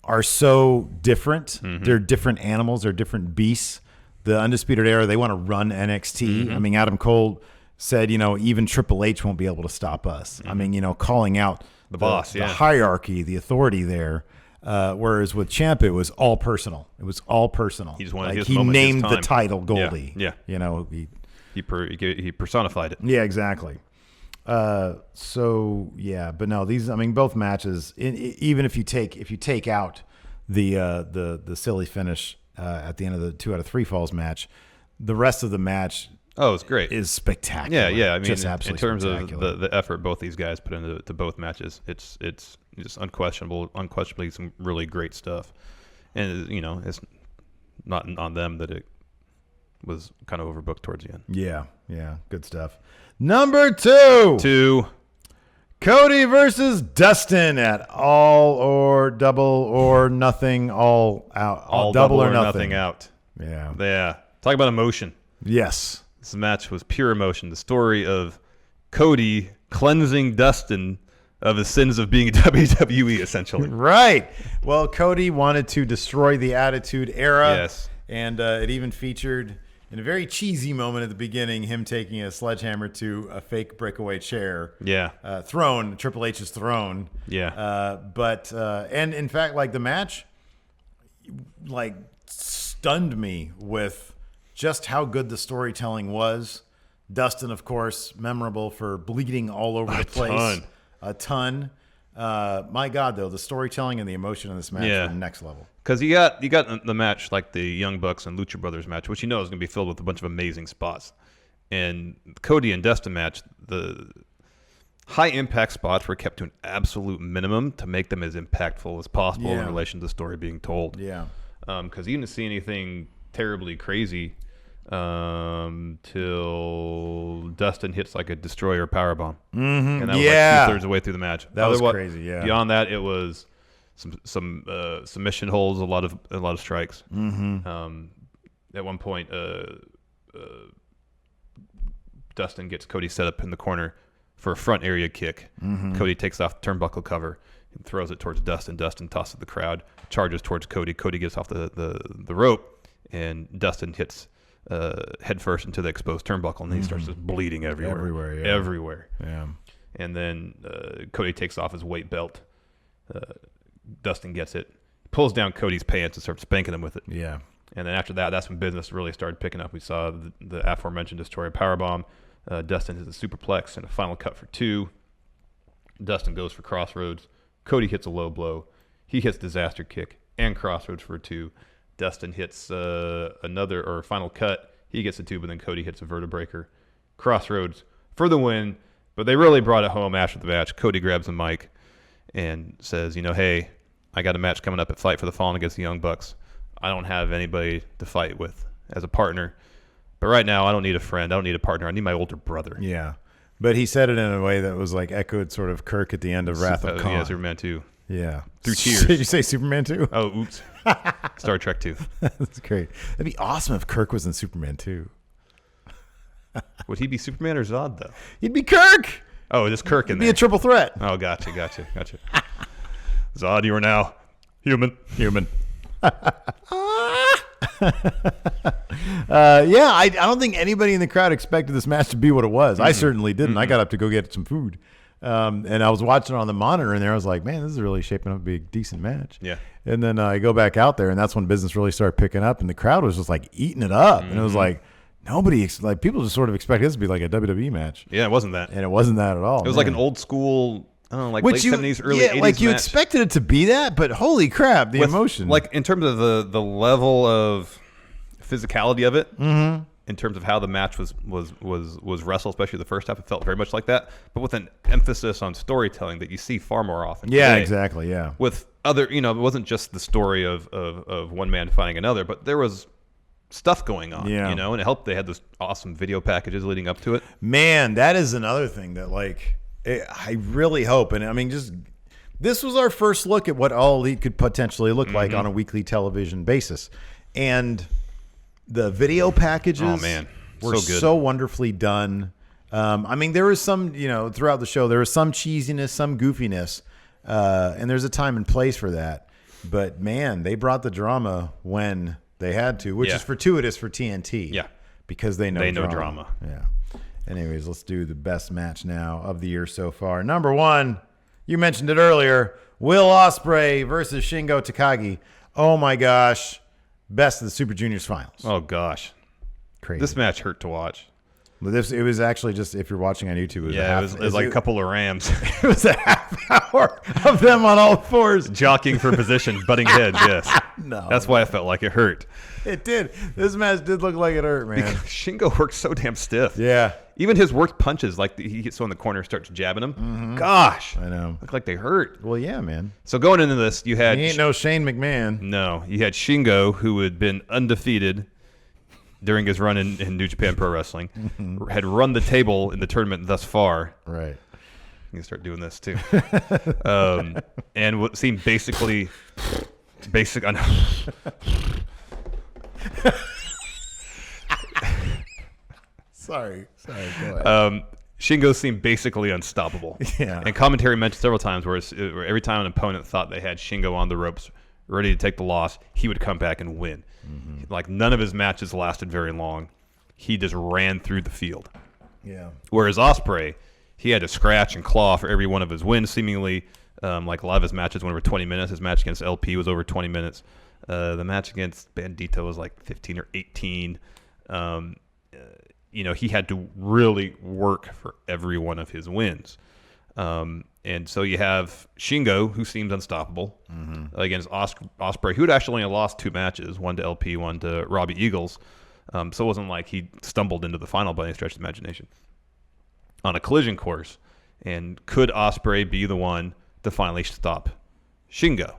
are so different. They're different animals. They're different beasts. The Undisputed Era, they want to run NXT. I mean, Adam Cole said, even Triple H won't be able to stop us. I mean, calling out the boss, the hierarchy, the authority there. Whereas with Ciampa, it was all personal. He just wanted his moment, named the title Goldie. Yeah. He personified it. Yeah, exactly. So yeah, but no, both matches. Even if you take out the silly finish at the end of the 2 out of 3 falls match, the rest of the match. Oh, it's great. Is spectacular. Yeah. I mean, just in terms of the effort both these guys put into both matches, it's just unquestionably some really great stuff. And it's not on them that it was kind of overbooked towards the end. Yeah, good stuff. Number 2. Cody versus Dustin at All or Double or Nothing, All Out. All double or nothing out. Yeah. Talk about emotion. Yes. This match was pure emotion. The story of Cody cleansing Dustin of his sins of being WWE, essentially. Right. Well, Cody wanted to destroy the Attitude Era. Yes. And it even featured, in a very cheesy moment at the beginning, him taking a sledgehammer to a fake breakaway chair. Yeah. Throne, Triple H's throne. Yeah. And in fact, like the match, like stunned me with just how good the storytelling was. Dustin, of course, memorable for bleeding all over the place. A ton. My God, though, the storytelling and the emotion in this match were next level. Because you got the match like the Young Bucks and Lucha Brothers match, which is going to be filled with a bunch of amazing spots. And the Cody and Dustin match, the high impact spots were kept to an absolute minimum to make them as impactful as possible in relation to the story being told. Yeah. Because you didn't see anything terribly crazy till Dustin hits like a destroyer powerbomb. And that was like 2/3 of the way through the match. That was crazy, yeah. Beyond that, it was some submission holds, a lot of strikes. At one point, Dustin gets Cody set up in the corner for a front area kick. Cody takes off the turnbuckle cover and throws it towards Dustin. Dustin tosses the crowd, charges towards Cody. Cody gets off the rope, and Dustin hits head first into the exposed turnbuckle, and then he starts just bleeding everywhere. Everywhere. Yeah. And then Cody takes off his weight belt. Dustin gets it, pulls down Cody's pants and starts spanking him with it. Yeah. And then after that, that's when business really started picking up. We saw the aforementioned Destroyer Powerbomb. Dustin hits a superplex and a final cut for 2. Dustin goes for Crossroads. Cody hits a low blow. He hits Disaster Kick and Crossroads for a 2. Dustin hits another or final cut. He gets a 2, but then Cody hits a vertebreaker. Crossroads for the win. But they really brought it home after the match. Cody grabs the mic and says, hey, I got a match coming up at Fight for the Fallen against the Young Bucks. I don't have anybody to fight with as a partner. But right now, I don't need a friend. I don't need a partner. I need my older brother. Yeah. But he said it in a way that was like echoed sort of Kirk at the end of Wrath of Khan. Yeah, Superman 2. Yeah. Through tears. Did you say Superman 2? Oh, oops. Star Trek 2. That's great. That'd be awesome if Kirk was in Superman 2. Would he be Superman or Zod, though? He'd be Kirk. Oh, just Kirk in there. He'd be a triple threat. Oh, gotcha. Zod, you are now human. I don't think anybody in the crowd expected this match to be what it was. I certainly didn't. I got up to go get some food. And I was watching it on the monitor, and there I was like, man, this is really shaping up to be a decent match. Yeah. And then I go back out there, and that's when business really started picking up, and the crowd was just like eating it up. And it was like, Nobody, like, people just sort of expect this to be like a WWE match. Yeah, it wasn't that. And it wasn't that at all. It was like an old school, I don't know, like late 70s, early 80s like you match. expected it to be that, but holy crap, the emotion. Like, in terms of the level of physicality of it, in terms of how the match was wrestled, especially the first half, it felt very much like that, but with an emphasis on storytelling that you see far more often Yeah, today. exactly, yeah. With other, it wasn't just the story of one man fighting another, but there was stuff going on, and it helped. They had those awesome video packages leading up to it. Man, that is another thing that, like, I really hope, and I mean, this was our first look at what All Elite could potentially look like on a weekly television basis, and the video packages were so good. so wonderfully done. I mean, there was some, throughout the show, there was some cheesiness, some goofiness, and there's a time and place for that, but man, they brought the drama when they had to, which is fortuitous for TNT. Yeah. Because they know drama. Yeah. Anyways, let's do the best match now of the year so far. Number 1, you mentioned it earlier, Will Ospreay versus Shingo Takagi. Oh my gosh. Best of the Super Juniors finals. Oh gosh. Crazy. This match hurt to watch. But it was actually just, if you're watching on YouTube, it was like a couple of rams. It was a half hour of them on all fours. Jockeying for position, butting heads, yes. No. That's why I felt like it hurt. It did. This match did look like it hurt, man. Because Shingo works so damn stiff. Yeah. Even his worked punches, like he gets so in the corner and starts jabbing him. Gosh. I know. Look like they hurt. Well, yeah, man. So going into this, you had... He ain't no Shane McMahon. No. You had Shingo, who had been undefeated during his run in New Japan Pro Wrestling, had run the table in the tournament thus far. Right. You can start doing this, too. And what seemed basically... I know. Sorry, go ahead. Shingo seemed basically unstoppable. Yeah. And commentary mentioned several times where every time an opponent thought they had Shingo on the ropes, ready to take the loss, he would come back and win. Like, none of his matches lasted very long. He just ran through the field. Yeah. Whereas Ospreay, he had to scratch and claw for every one of his wins, seemingly. Like, a lot of his matches went over 20 minutes. His match against LP was over 20 minutes. The match against Bandito was like 15 or 18. He had to really work for every one of his wins. And so you have Shingo, who seems unstoppable, against Ospreay, who had actually only lost 2 matches, one to LP, one to Robbie Eagles. So it wasn't like he stumbled into the final by any stretch of the imagination. On a collision course. And could Ospreay be the one to finally stop Shingo?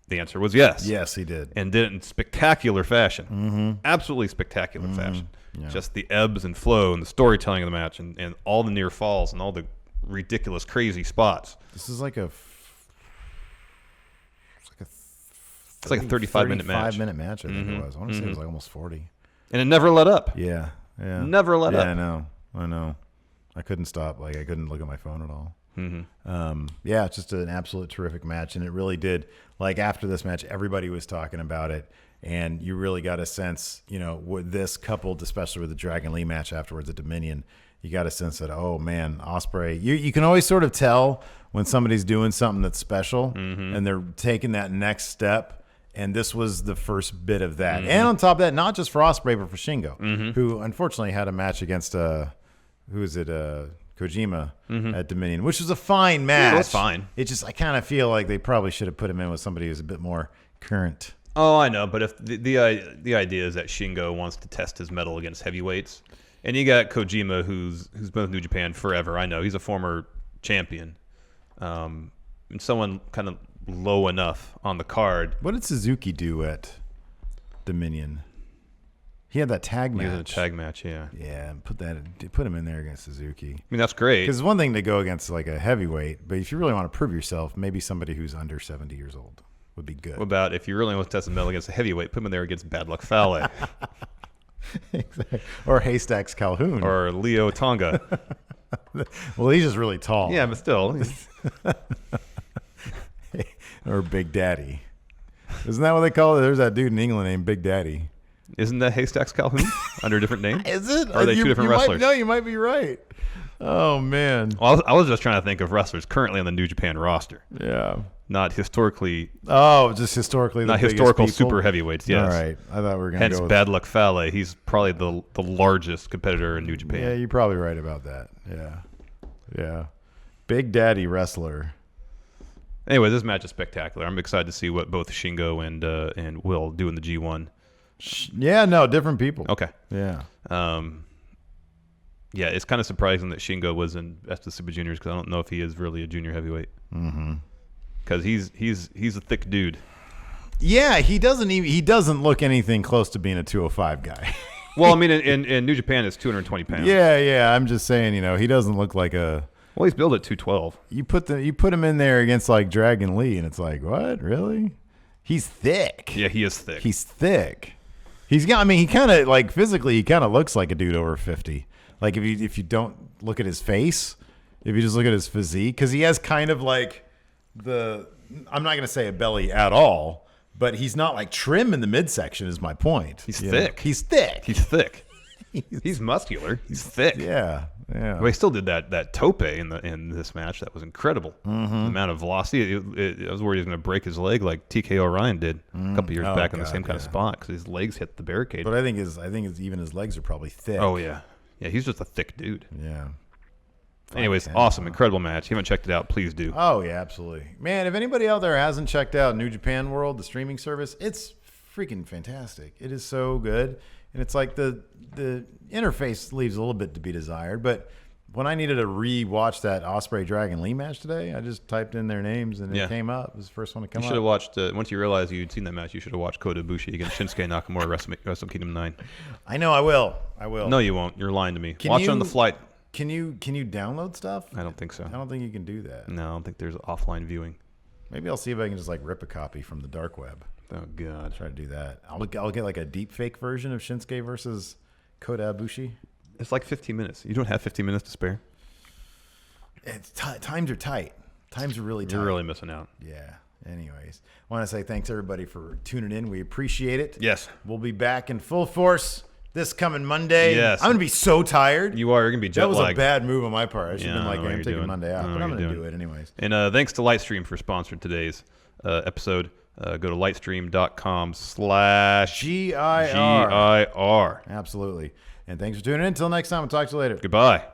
The answer was yes. Yes, he did. And did it in spectacular fashion. Absolutely spectacular fashion. Yeah. Just the ebbs and flow and the storytelling of the match and all the near falls and all the ridiculous, crazy spots. This is like a 35-minute match. 35-minute match, I think it was. I want to say it was like almost 40. And it never let up. Yeah. Never let up. Yeah, I know. I couldn't stop. Like, I couldn't look at my phone at all. Yeah, it's just an absolute terrific match, and it really did. Like, after this match, everybody was talking about it, and you really got a sense, with this coupled, especially with the Dragon Lee match afterwards at Dominion, you got a sense that, oh man, Ospreay, you can always sort of tell when somebody's doing something that's special, and they're taking that next step. And this was the first bit of that. And on top of that, not just for Ospreay, but for Shingo, who unfortunately had a match against Kojima at Dominion, which was a fine match. Yeah, it was fine. It just, I kind of feel like they probably should have put him in with somebody who's a bit more current. Oh, I know, but if the idea is that Shingo wants to test his mettle against heavyweights, and you got Kojima, who's been with New Japan forever. I know he's a former champion, and someone kind of low enough on the card. What did Suzuki do at Dominion? He had that tag match. He had a tag match, yeah. Yeah, put him in there against Suzuki. I mean, that's great. Because it's one thing to go against like a heavyweight, but if you really want to prove yourself, maybe somebody who's under 70 years old would be good. What about if you really want to test the metal against a heavyweight, put him in there against Bad Luck Fale. Exactly. Or Haystacks Calhoun. Or Leo Tonga. Well, he's just really tall. Yeah, but still. Or Big Daddy. Isn't that what they call it? There's that dude in England named Big Daddy. Isn't that Haystacks Calhoun under a different name? Is it? Or are they two different wrestlers? No, you might be right. Oh, man. Well, I was just trying to think of wrestlers currently on the New Japan roster. Yeah. Not historically. Oh, just historically. Not historical super heavyweights. Yes. All right. I thought we were going to go. Hence, Bad Luck Fale. He's probably the largest competitor in New Japan. Yeah, you're probably right about that. Yeah. Big Daddy wrestler. Anyway, this match is spectacular. I'm excited to see what both Shingo and Will do in the G1. Yeah, no, different people. Okay. Yeah. Yeah, it's kind of surprising that Shingo was in Best of Super Juniors because I don't know if he is really a junior heavyweight. Mm-hmm. Because he's a thick dude. Yeah, he doesn't look anything close to being a 205 guy. Well, I mean, in New Japan, it's 220 pounds. Yeah. I'm just saying, he doesn't look like a. Well, he's billed at 212. You put him in there against like Dragon Lee, and it's like, what? Really? He's thick. Yeah, he is thick. He's thick. He's got. I mean, he kind of like physically, he kind of looks like a dude over 50. Like if you don't look at his face, if you just look at his physique, because he has kind of like I'm not gonna say a belly at all, but he's not like trim in the midsection. Is my point. He's thick. He's thick. He's thick. He's muscular. He's thick. Yeah. Well, he still did that tope in this match. That was incredible. Mm-hmm. The amount of velocity. I was worried he was going to break his leg like TK Orion did a couple years back in the same kind of spot because his legs hit the barricade. But I think even his legs are probably thick. Oh yeah. Yeah, he's just a thick dude. Yeah. Anyways, awesome, incredible match. If you haven't checked it out, please do. Oh yeah, absolutely, man. If anybody out there hasn't checked out New Japan World, the streaming service, it's freaking fantastic. It is so good, and it's like the interface leaves a little bit to be desired. But when I needed to re-watch that Ospreay Dragon Lee match today, I just typed in their names and it came up. It was the first one to come up. You should have watched. Once you realized you'd seen that match, you should have watched Kota Ibushi against Shinsuke Nakamura Wrestle Kingdom 9. I know. I will. No, you won't. You're lying to me. Watch it on the flight. Can you download stuff? I don't think so. I don't think you can do that. No, I don't think there's offline viewing. Maybe I'll see if I can just like rip a copy from the dark web. Oh God! I'll try to do that. I'll get like a deep fake version of Shinsuke versus Kota Ibushi. It's like 15 minutes. You don't have 15 minutes to spare. Times are tight. Times are really tight. You're really missing out. Yeah. Anyways, I want to say thanks everybody for tuning in. We appreciate it. Yes. We'll be back in full force this coming Monday. Yes. I'm going to be so tired. You are. You're going to be jet lagged. That was a bad move on my part. I should have been like, I'm taking doing. Monday out. But I'm going to do it anyways. And thanks to Lightstream for sponsoring today's episode. Go to lightstream.com/GIR. Absolutely. And thanks for tuning in. Until next time, we'll talk to you later. Goodbye.